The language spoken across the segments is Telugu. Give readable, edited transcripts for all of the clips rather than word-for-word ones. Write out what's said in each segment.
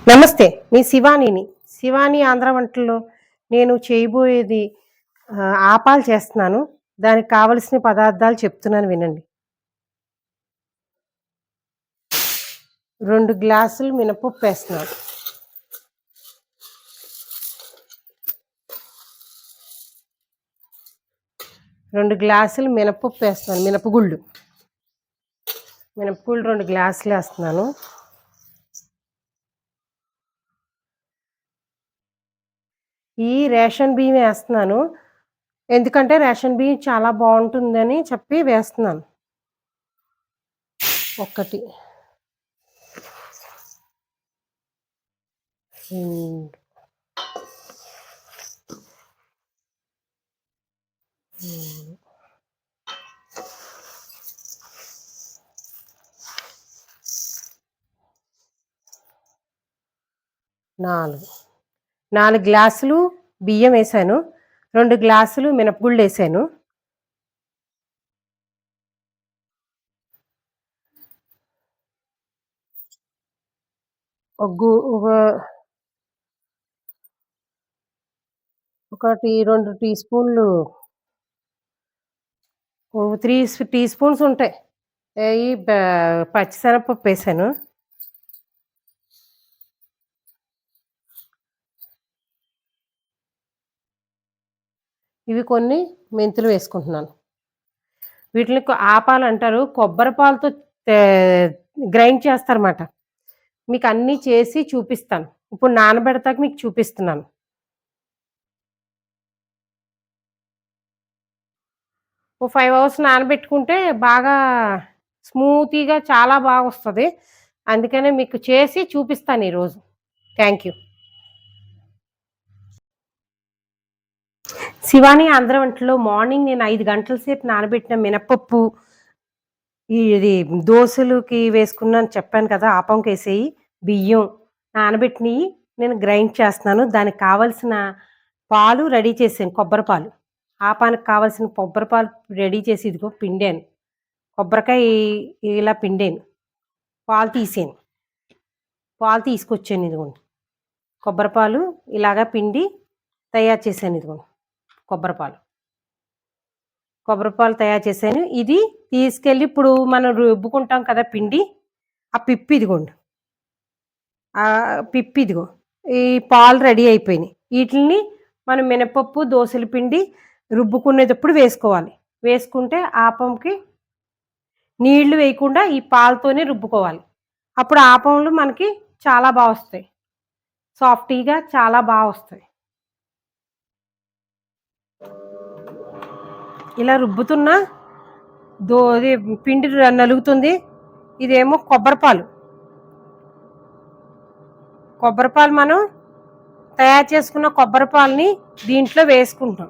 నమస్తే, మీ శివానీని. శివాని ఆంధ్ర వంటల్లో నేను చేయబోయేది ఆపాలు చేస్తున్నాను. దానికి కావలసిన పదార్థాలు చెప్తున్నాను వినండి. 2 గ్లాసులు మినపప్పు వేస్తున్నాను. 2 గ్లాసులు మినపప్పు వేస్తున్నాను. మినపగుళ్ళు 2 గ్లాసులు వేస్తున్నాను. ఈ రేషన్ బియ్యం వేస్తున్నాను. ఎందుకంటే రేషన్ బియ్యం చాలా బాగుంటుందని చెప్పి వేస్తున్నాను. 1 2 3 4 గ్లాసులు బియ్యం వేసాను. 2 గ్లాసులు మినపగుళ్ళు వేసాను. ఒకటి 2 టీ స్పూన్లు 3 టీ స్పూన్స్ ఉంటాయి ఈ పచ్చిశనగపప్పు వేసాను. ఇవి కొన్ని మెంతులు వేసుకుంటున్నాను. వీటిని ఆపాలు అంటారు. కొబ్బరి పాలతో గ్రైండ్ చేస్తారన్నమాట. మీకు అన్నీ చేసి చూపిస్తాను. ఇప్పుడు నానబెడతాక మీకు చూపిస్తున్నాను. ఓ 5 అవర్స్ నానబెట్టుకుంటే బాగా స్మూతీగా చాలా బాగా వస్తుంది. అందుకనే మీకు చేసి చూపిస్తాను ఈరోజు. Thank you. శివాని ఆంధ్ర వంటలో మార్నింగ్ నేను 5 గంటల సేపు నానబెట్టిన మినపప్పు, ఇది దోశలకి వేసుకున్నాను చెప్పాను కదా, ఆపంకి వేసేయి బియ్యం నానబెట్టినవి నేను గ్రైండ్ చేస్తున్నాను. దానికి కావలసిన పాలు రెడీ చేసాను. కొబ్బరి పాలు, ఆపానికి కావాల్సిన కొబ్బరి పాలు రెడీ చేసి ఇదిగో పిండాను. కొబ్బరికాయ ఇలా పిండాను, పాలు తీసాను, పాలు తీసుకొచ్చాను. ఇదిగోండి కొబ్బరి పాలు ఇలాగా పిండి తయారు చేశాను. ఇదిగోండి కొబ్బరి పాలు తయారు చేశాను. ఇది తీసుకెళ్ళి ఇప్పుడు మనం రుబ్బుకుంటాం కదా పిండి, ఆ పిప్పి ఇదిగోండి, ఆ పిప్పి ఇదిగో, ఈ పాలు రెడీ అయిపోయినాయి. వీటిని మనం మినపప్పు దోశల పిండి రుబ్బుకునేటప్పుడు వేసుకోవాలి. వేసుకుంటే ఆపంకి నీళ్లు వేయకుండా ఈ పాలతోనే రుబ్బుకోవాలి. అప్పుడు ఆపంలు మనకి చాలా బాగా వస్తాయి, సాఫ్టీగా చాలా బాగా వస్తాయి. ఇలా రుబ్బుతున్న ఇది పిండి నలుగుతుంది. ఇదేమో కొబ్బరిపాలు మనం తయారు చేసుకున్న కొబ్బరిపాలని దీంట్లో వేసుకుంటాం.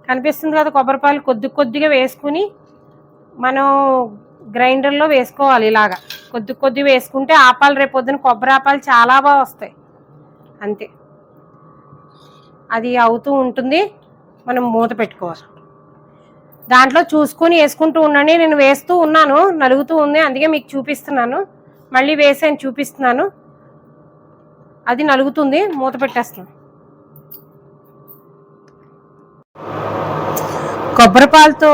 కనిపిస్తుంది కదా, కొబ్బరిపాలు కొద్దిగా వేసుకుని మనం గ్రైండర్లో వేసుకోవాలి. ఇలాగా కొద్దిగా వేసుకుంటే ఆపాలు రేపొద్దున కొబ్బరి ఆపాలు చాలా బాగా వస్తాయి. అంతే, అది అవుతూ ఉంటుంది. మనం మూత పెట్టుకోవాలి. దాంట్లో చూసుకొని వేసుకుంటూ ఉండండి. నేను వేస్తూ ఉన్నాను, నలుగుతూ ఉంది, అందుకే మీకు చూపిస్తున్నాను. మళ్ళీ వేసాను, చూపిస్తున్నాను. అది నలుగుతుంది, మూత పెట్టేస్తున్నాను. కొబ్బరిపాలతో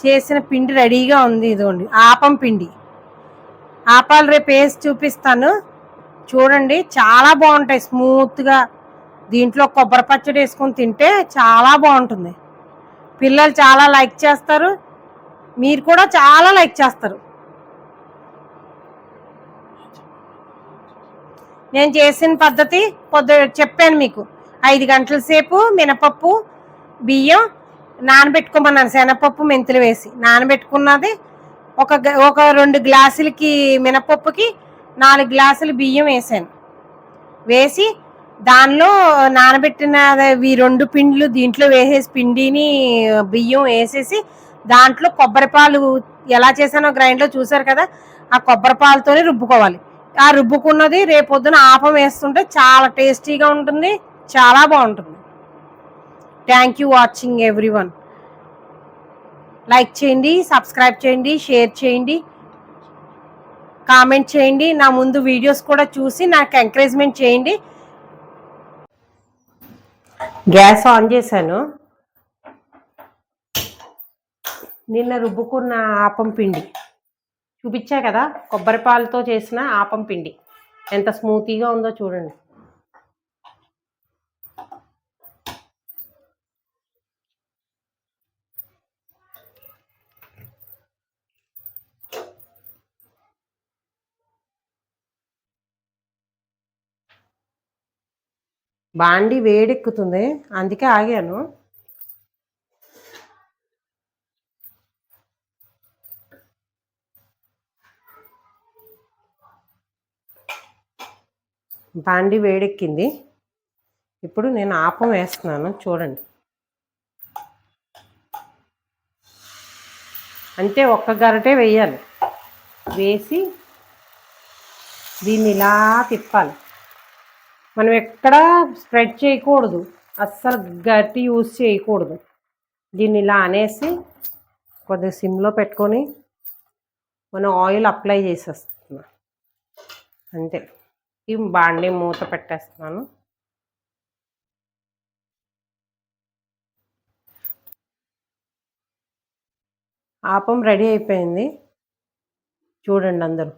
చేసిన పిండి రెడీగా ఉంది. ఇదిగోండి ఆపం పిండి. ఆపాలు రేపు వేసి చూపిస్తాను, చూడండి. చాలా బాగుంటాయి, స్మూత్గా. దీంట్లో కొబ్బరి పచ్చడి వేసుకొని తింటే చాలా బాగుంటుంది. పిల్లలు చాలా లైక్ చేస్తారు, మీరు కూడా చాలా లైక్ చేస్తారు. నేను చేసిన పద్ధతి చెప్పాను మీకు. 5 గంటల సేపు మినపప్పు బియ్యం నానబెట్టుకోమన్నాను. శనగపప్పు మెంతులు వేసి నానబెట్టుకున్నది. ఒక 2 గ్లాసులకి మినపప్పుకి 4 గ్లాసులు బియ్యం వేసాను. వేసి దానిలో నానబెట్టిన ఈ 2 పిండిలు దీంట్లో వేసేసి, పిండిని బియ్యం వేసేసి దాంట్లో కొబ్బరిపాలు ఎలా చేసానో గ్రైండ్లో చూసారు కదా, ఆ కొబ్బరిపాలతోనే రుబ్బుకోవాలి. ఆ రుబ్బుకున్నది రేపొద్దున ఆపం వేస్తుంటే చాలా టేస్టీగా ఉంటుంది, చాలా బాగుంటుంది. Thank you watching everyone. Like చేయండి, సబ్స్క్రైబ్ చేయండి, షేర్ చేయండి, కామెంట్ చేయండి. నా ముందు వీడియోస్ కూడా చూసి నాకు ఎంకరేజ్మెంట్ చేయండి. గ్యాస్ ఆన్ చేశాను. నిన్న రుబ్బుకున్న ఆపం పిండి చూపించా కదా, కొబ్బరి పాలతో చేసిన ఆపం పిండి ఎంత స్మూతీగా ఉందో చూడండి. బాండి వేడెక్కుతుంది, అందుకే ఆగాను. బాండి వేడెక్కింది. ఇప్పుడు నేను ఆపం వేస్తున్నాను చూడండి. అంటే ఒక్క గరిటే వేయాలి. వేసి దీన్ని ఇలా తిప్పాలి. మనం ఎక్కడా స్ప్రెడ్ చేయకూడదు, అస్సలు గట్టి యూజ్ చేయకూడదు. దీన్ని ఇలా అనేసి కొద్దిగా సిమ్లో పెట్టుకొని మనం ఆయిల్ అప్లై చేసేస్తున్నాం అంతే. ఈ బాండి మూత పెట్టేస్తున్నాను. ఆపం రెడీ అయిపోయింది చూడండి. అందరూ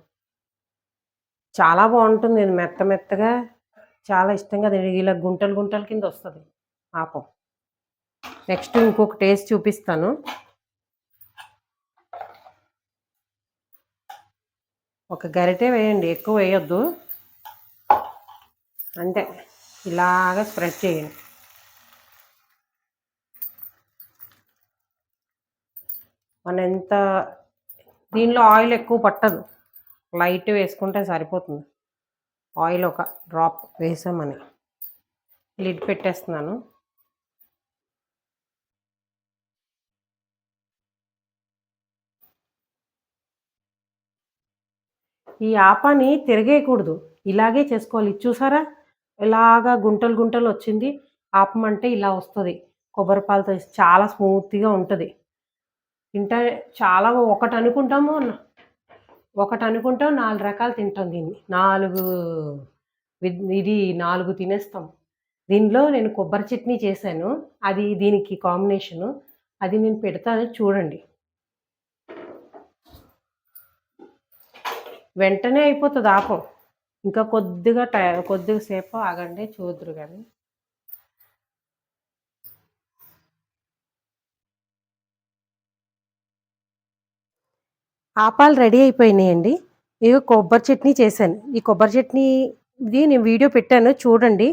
చాలా బాగుంటుంది, ఇది మెత్త మెత్తగా చాలా ఇష్టంగా ఇలా గుంటలు గుంటల కింద వస్తుంది ఆపం. నెక్స్ట్ ఇంకొక టేస్ట్ చూపిస్తాను. ఒక గరిటె వేయండి, ఎక్కువ వేయొద్దు. అంటే ఇలాగా స్ప్రెడ్ చేయండి. మన ఎంత దీనిలో ఆయిల్ ఎక్కువ పట్టదు, లైట్ వేసుకుంటే సరిపోతుంది. ఆయిల్ ఒక డ్రాప్ వేసామని లిడ్ పెట్టేస్తున్నాను. ఈ ఆపాని తిరగేయకూడదు, ఇలాగే చేసుకోవాలి. చూసారా ఇలాగా గుంటలు గుంటలు వచ్చింది. ఆపం అంటే ఇలా వస్తుంది, కొబ్బరి పాలతో చాలా స్మూత్గా ఉంటుంది. తింటే చాలా ఒకటి అనుకుంటాం 4 రకాలు తింటాం. దీన్ని 4 తినేస్తాం. దీనిలో నేను కొబ్బరి చట్నీ చేశాను, అది దీనికి కాంబినేషను. అది నేను పెడతాను చూడండి. వెంటనే అయిపోతుంది ఆపం. ఇంకా కొద్దిగా సేపు ఆగండి, చూద్దరు కానీ. ఆపాలు రెడీ అయిపోయినాయండి. ఇవి కొబ్బరి చట్నీ చేశాను. ఈ కొబ్బరి చట్నీది నేను వీడియో పెట్టాను చూడండి.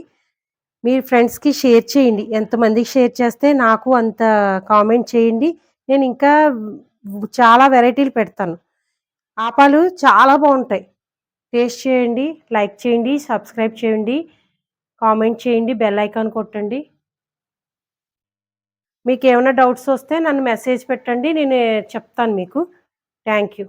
మీరు ఫ్రెండ్స్కి షేర్ చేయండి. ఎంతమందికి షేర్ చేస్తే నాకు అంత కామెంట్ చేయండి. నేను ఇంకా చాలా వెరైటీలు పెడతాను. ఆపాలు చాలా బాగుంటాయి. టేస్ట్ చేయండి, లైక్ చేయండి, సబ్స్క్రైబ్ చేయండి, కామెంట్ చేయండి, బెల్ ఐకాన్ కొట్టండి. మీకు ఏమైనా డౌట్స్ వస్తే నన్ను మెసేజ్ పెట్టండి, నేను చెప్తాను మీకు. Thank you.